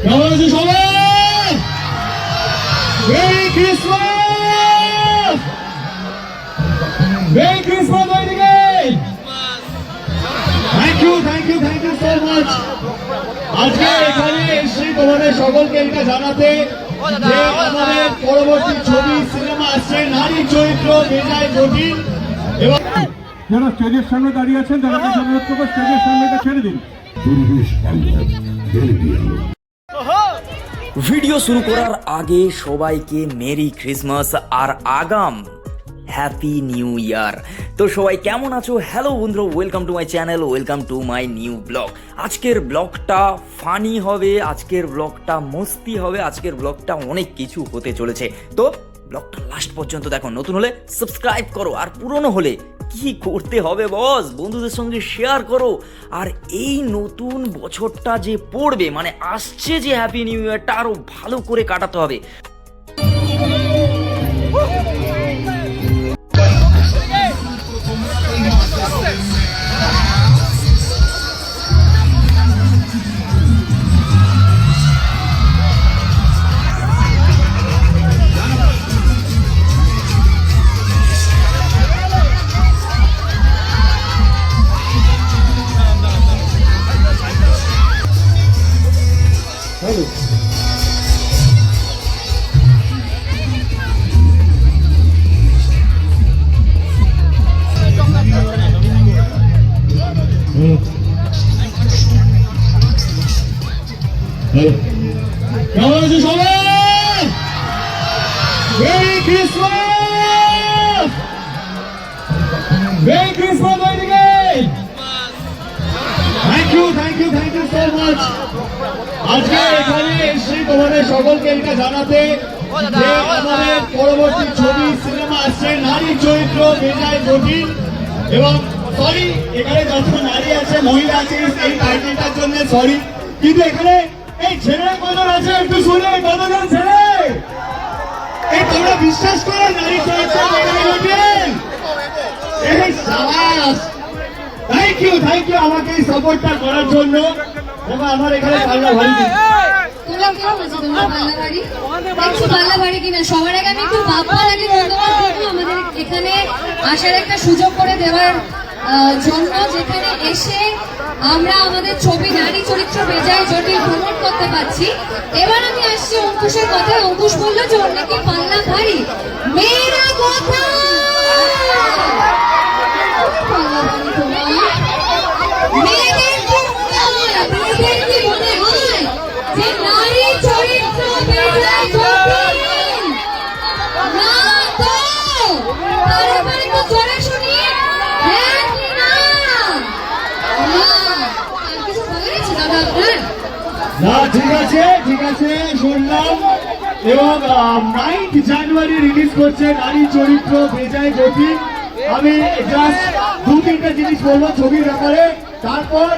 কেমন আছো সবাই? Merry Christmas! মেরি ক্রিসমাস ওইদিকে! Thank you so much. আজকে এখানে এসে তোমাদের সকলকে এটা জানাতে যে আমাদের পরবর্তী ছবি সিনেমা আসছে নারী চরিত্র বেজায় জটিল। এবং যারা স্টেজের সামনে দাঁড়িয়ে আছেন তারা অনুরোধ করবো স্টেজের সামনেটা ছেড়ে দিন। ভিডিও শুরু করার আগে সবাইকে মেরি ক্রিসমাস আর আগাম হ্যাপি নিউ ইয়ার। তো সবাই কেমন আছো? হ্যালো বন্ধুরা, welcome to my channel, welcome to my new blog. আজকের ব্লগটা ফানি হবে, আজকের ব্লগটা মস্তি হবে, আজকের ব্লগটা অনেক কিছু হতে চলেছে। তো ব্লগটা লাস্ট পর্যন্ত দেখো। নতুন হলে সাবস্ক্রাইব করো, আর পুরনো হলে কি করতে হবে বস, বন্ধুদের সঙ্গে শেয়ার করো। আর এই নতুন বছরটা যে পড়বে, মানে আসছে যে হ্যাপি নিউ ইয়ারটা, আরো ভালো করে কাটাতে হবে। কেমন আছো সবাই? Merry Christmas! মেরি ক্রিসমাস ওইদিকে! Thank you so much. আজকে এখানে এসে তোমাদের সকলকে এটা জানাতে যে আমাদের পরবর্তী ছবি সিনেমা আসছে নারী চরিত্র বেজায় জটিল। এবং সরি, এখানে যত নারী আছে মহিলা আছে এই টাইটেলটার জন্য সরি, কিন্তু এখানে এই ছেলে কজন আছে একটু শুনে, কতজন ছেলে? এই তোমরা বিশ্বাস করো নারী চরিত্র বেজায় জটিল? এই সাবাস! থ্যাংক ইউ আমাকে এই সাপোর্টটা করার জন্য। এবং আমার এখানে পাল্লা ভারী কিনা সবার আগে আমি একটু বাপ্পালাকে ধন্যবাদ দেবো আমাদের এখানে আসার একটা সুযোগ করে দেওয়ার জন্য, যেখানে এসে আমরা আমাদের ছবি নারী চরিত্র বেজায় জটিল প্রমোট করতে পারছি। এবার আমি আসছি অঙ্কুশের কথায়। অঙ্কুশ বললো যে ওর নাকি পাল্লা ভারী। মেয়েরা কথা পাল্লা ভারী তোমার মেয়েদের কি মনে হয় যে নারী চরিত্র বেজায় জটিল? না তো, তারপরে তো জোরে শুনি হ্যাঁ কি না? কিছু বলেছি দাদা আপনার? না, ঠিক আছে শুনলাম। এবং 9 জানুয়ারি রিলিজ করছে নারী চরিত্র বেজায় জটিল। আমি জাস্ট 2-3টা জিনিস বলবো ছবির ব্যাপারে, তারপর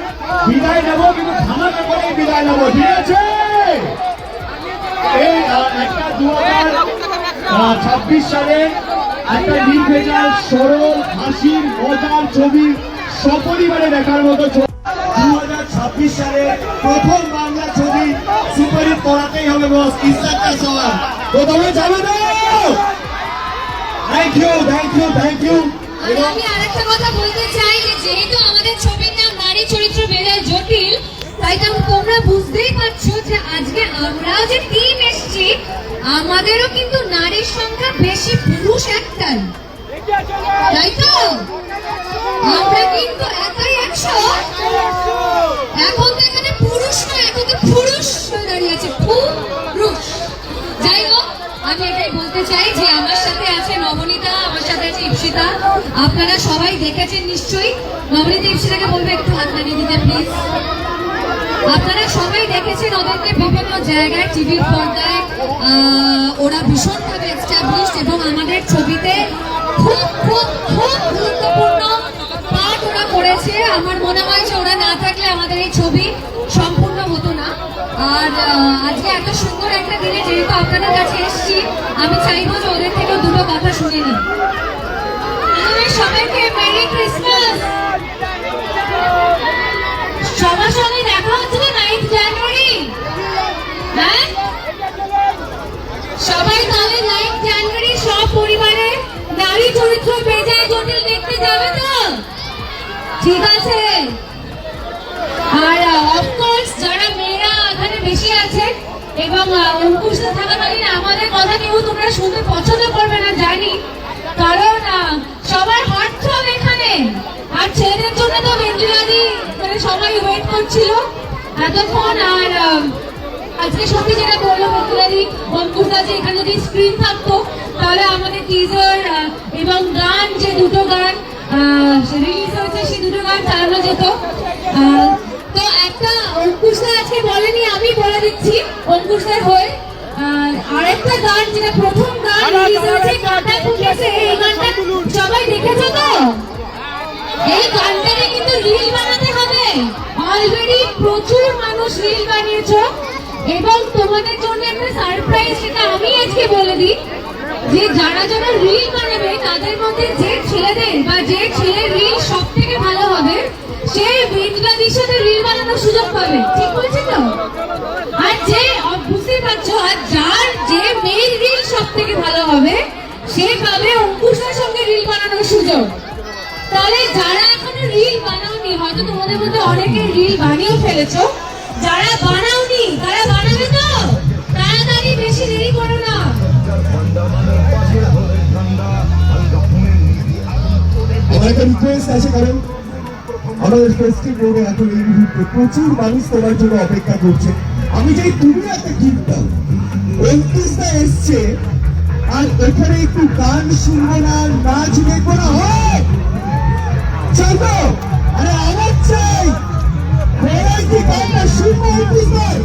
বিদায় নেবো, কিন্তু ধামাকা করে বিদায় নেবো, ঠিক আছে? এই একটা 2026 সালে একটা নির্ভেজাল সরল হাসির মজার ছবি, সপরিবারে দেখার মতো ছবি। 2026 সালে প্রথম বাংলা ছবি সুপারহিট করাতেই হবে বস, ইসলামটা সবার। তো তোমরা যাবে না? Thank you. আমি আরেকটা কথা বলতে চাই যে যেহেতু আমাদের ছবির নাম নারী চরিত্র বেজায় জটিল, তাই তো তোমরা বুঝতেই পারছো যে আজকে আমরাও যে টিম এসেছি, আমাদেরও কিন্তু নারীর সংখ্যা বেশি, পুরুষ একটাই, তাই তো? আমরা কিন্তু একাই 100। এখন তো এখানে পুরুষ নয়, এখন তো পুরুষ দাঁড়িয়ে আছে, পুরুষ। যাই হোক, আমি এটাই বলতে চাই যে আমার সাথে আছে নবনীতা, আমার সাথে আছে ইপসিতা। আপনারা সবাই দেখেছেন নিশ্চয়ই। নবনীতা ইপসিতাকে বলবে একটু হাত নাড়িয়ে দিতে প্লিজ। আপনারা সবাই দেখেছেন ওদেরকে বিভিন্ন জায়গায় টিভির পর্দায়, ওরা ভীষণভাবে এস্টাবলিশড এবং আমাদের ছবিতে খুব গুরুত্বপূর্ণ পাঠ ওরা করেছে। আমার মনে হয় যে ওরা না থাকলে আমাদের এই ছবি সম্পূর্ণ হতো না। আর আজকে এত সুন্দর একটা দিনে যেহেতু আপনাদের কাছে এসেছি, আমি চাইবো যে ওদের থেকে দুটো কথা শুনে নিই। সবাইকে মেরি ক্রিসমাস। সবার সঙ্গে দেখা হচ্ছে 9 জানুয়ারি। ঠিক আছে। আর অফকোর্স যারা মেয়েরা এখানে বেশি আছে এবং অঙ্কুশে থাকাকালীন আমাদের কথা কেউ তোমরা শুনতে পছন্দ করবে না জানি, কারণ সবার হাত থ্রব এখানে। আর ছেলেদের জন্য তো বেঞ্জুলাদি মানে সবাই ওয়েট করছিল এতক্ষণ। আর আজকে সত্যি যেটা বললো বেঞ্জুলাদি, অঙ্কুশদা, যে এখানে যদি স্ক্রিন থাকতো তাহলে আমাদের টিজার এবং গান, যে দুটো গান রিলিজ হয়েছে সেই দুটো গান চালানো যেত। তো একটা অঙ্কুশদা আজকে বলেনি, আমি বলে দিচ্ছি অঙ্কুশদার হয়ে। আরেকটা গান, যেটা প্রথম গান রিলিজ হয়েছে, কাঁটা ফুটেছে, এই গানটা সবাই দেখেছো তো? এই গানটাকে কিন্তু রিল বানাতে হবে। অলরেডি প্রচুর মানুষ রিল বানিয়েছো এবং তোমাদের জন্য একটা সারপ্রাইজ, যেটা আমি আজকে বলে দিই, যে যারা যারা রিল বানাবে তাদের মধ্যে যে ছেলেদের বা যে ছেলের রিল সব থেকে ভালো হবে সে বেঞ্জুলাদির সাথে রিল বানানোর সুযোগ পাবে। ঠিক বলছি তো? আর যে বুঝতে পারছো, আর যার যে মেয়ের রিল সব থেকে ভালো হবে সে পাবে অঙ্কুশের সঙ্গে রিল বানানোর সুযোগ। তাহলে যারা এখনো রিল বানাওনি, হয়তো তোমাদের মধ্যে অনেকে রিল বানিয়েও ফেলেছো, যারা বানাওনি তারা বানাবে তো? তাড়াতাড়ি, বেশি দেরি করো না। আমার একটা রিকোয়েস্ট আছে, কারণ আমাদের ফেস্টিভ রোডে এখন এই মুহূর্তে প্রচুর মানুষ তোমার জন্য অপেক্ষা করছে। আমি চাই তুমি একটা গিফট দাও। অঙ্কুশদা এসছে, আর এখানে একটু গান শুনবো না, নাচ দেখবো না, হয় চাই তো? আরে আমার চাই, সবাই কি গানটা শুনবো অঙ্কুশদার?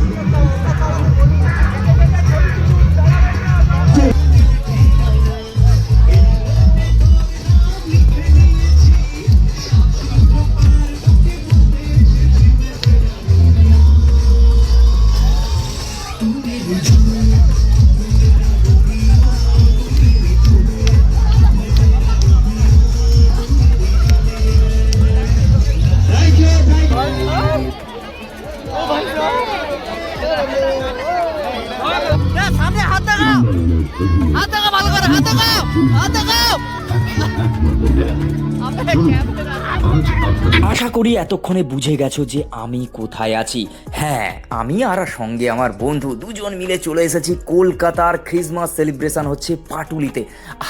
সামনে হাত দেখাও, হাত দেখাও, ভালো করে হাত দেখাও, হাত দেখাও। আশা করি এতক্ষণে বুঝে গেছো যে আমি কোথায় আছি। হ্যাঁ, আমি আর সঙ্গে আমার বন্ধু দুজন মিলে চলে এসেছি কলকাতার ক্রিসমাস সেলিব্রেশন হচ্ছে পাটুলিতে।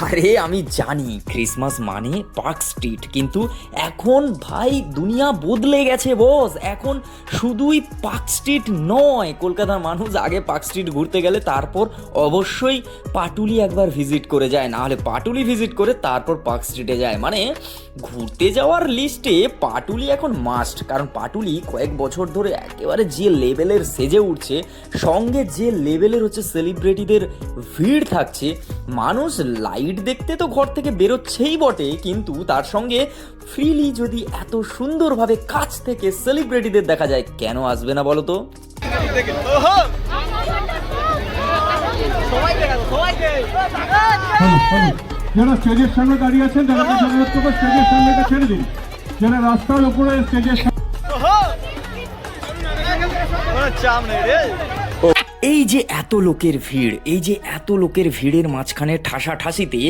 আরে আমি জানি ক্রিসমাস মানে পার্ক স্ট্রিট, কিন্তু এখন ভাই দুনিয়া বদলে গেছে বস। এখন শুধুই পার্ক স্ট্রিট নয়, কলকাতার মানুষ আগে পার্ক স্ট্রিট ঘুরতে গেলে তারপর অবশ্যই পাটুলি একবার ভিজিট করে যায়, না হলে পাটুলি ভিজিট করে তারপর পার্ক স্ট্রিটে যায়। মানে ঘুরতে যাওয়ার লিস্টে পাটুলি এখন মাস্ট, কারণ পাটুলি কয়েক বছর ধরে একেবারে যে লেভেলের সেজে উঠছে, সঙ্গে যে লেভেলের হচ্ছে সেলিব্রিটিদের ভিড় থাকছে, মানুষ লাইট দেখতে তো ঘর থেকে বেরোচ্ছেই বটে, কিন্তু তার সঙ্গে ফ্রিলি যদি এত সুন্দরভাবে কাছ থেকে সেলিব্রিটিদের দেখা যায়, কেন আসবে না বলো তো? যারা স্টেজের সামনে দাঁড়িয়ে আছেন তাদেরকে অনুরোধ করবো স্টেজের সামনেটা ছেড়ে দিন। যারা রাস্তার উপরে স্টেজের চাপ নেই রে। এই যে এত লোকের ভিড়, এই যে এত লোকের ভিড়ের মাঝখানে ঠাসাঠাসিতে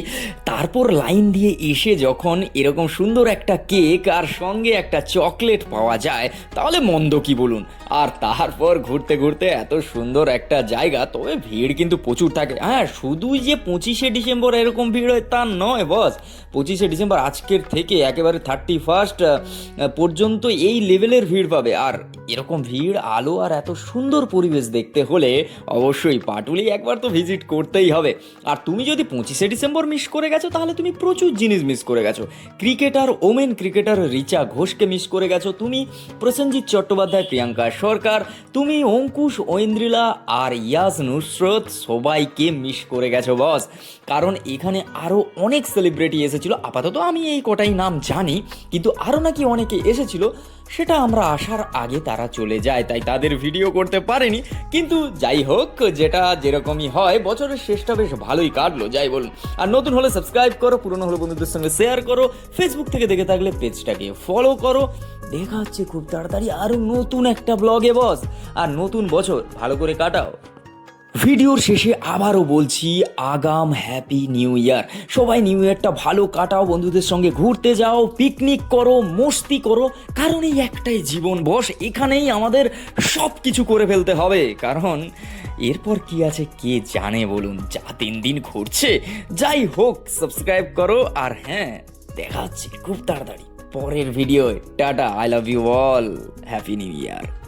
তারপর লাইন দিয়ে এসে যখন এরকম সুন্দর একটা কেক আর সঙ্গে একটা চকলেট পাওয়া যায়, তাহলে মন্দ কি বলুন। আর তারপর ঘুরতে ঘুরতে এত সুন্দর একটা জায়গা, তবে ভিড় কিন্তু প্রচুর থাকে। হ্যাঁ, শুধুই যে 25শে ডিসেম্বর এরকম ভিড় হয় তা নয় বস। 25শে ডিসেম্বর আজকের থেকে একেবারে 31 পর্যন্ত এই লেভেলের ভিড় পাবে। আর এরকম ভিড়, আলো আর এত সুন্দর পরিবেশ দেখতে হলে অবশ্যই পাটুলি একবার তো ভিজিট করতেই হবে। আর তুমি যদি 25শে ডিসেম্বর মিস করে গেছো, তাহলে তুমি প্রচুর জিনিস মিস করে গেছো। ক্রিকেটার, ওমেন ক্রিকেটার রিচা ঘোষকে মিস করে গেছো, তুমি প্রসেনজিৎ চট্টোপাধ্যায়, প্রিয়াঙ্কা সরকার, তুমি অঙ্কুশ, ঐন্দ্রিলা আর ইয়াস নুসরত, সবাইকে মিস করে গেছো বস। কারণ এখানে আরও অনেক সেলিব্রিটি এসেছিল, আপাতত আমি এই কটাই নাম জানি, কিন্তু আরও নাকি অনেকে এসেছিল, সেটা আমরা আসার আগে তারা চলে যায়, তাই তাদের ভিডিও করতে পারেনি। কিন্তু যাই হোক, যেটা যেরকমই হয়, বছরের শেষটা বেশ ভালোই কাটলো, যাই বলুন। আর নতুন হলে সাবস্ক্রাইব করো, পুরনো হলে বন্ধুদের সঙ্গে শেয়ার করো, ফেসবুক থেকে দেখে থাকলে পেজটাকে ফলো করো। দেখা হচ্ছে খুব তাড়াতাড়ি আরও নতুন একটা ব্লগে বস। আর নতুন বছর ভালো করে কাটাও। ভিডিওর শেষে আবারও বলছি আগাম হ্যাপি নিউ ইয়ার। সবাই নিউ ইয়ারটা ভালো কাটাও, বন্ধুদের সঙ্গে ঘুরতে যাও, পিকনিক করো, মস্তি করো, কারণ এই একটাই জীবন বস, এখানেই আমাদের সব কিছু করে ফেলতে হবে, কারণ এরপর কি আছে কে জানে বলুন। যা দিন দিন ঘুরছে, যাই হোক সাবস্ক্রাইব করো, আর হ্যাঁ দেখা হচ্ছে খুব তাড়াতাড়ি পরের ভিডিও। টাটা, I love you all, happy new year.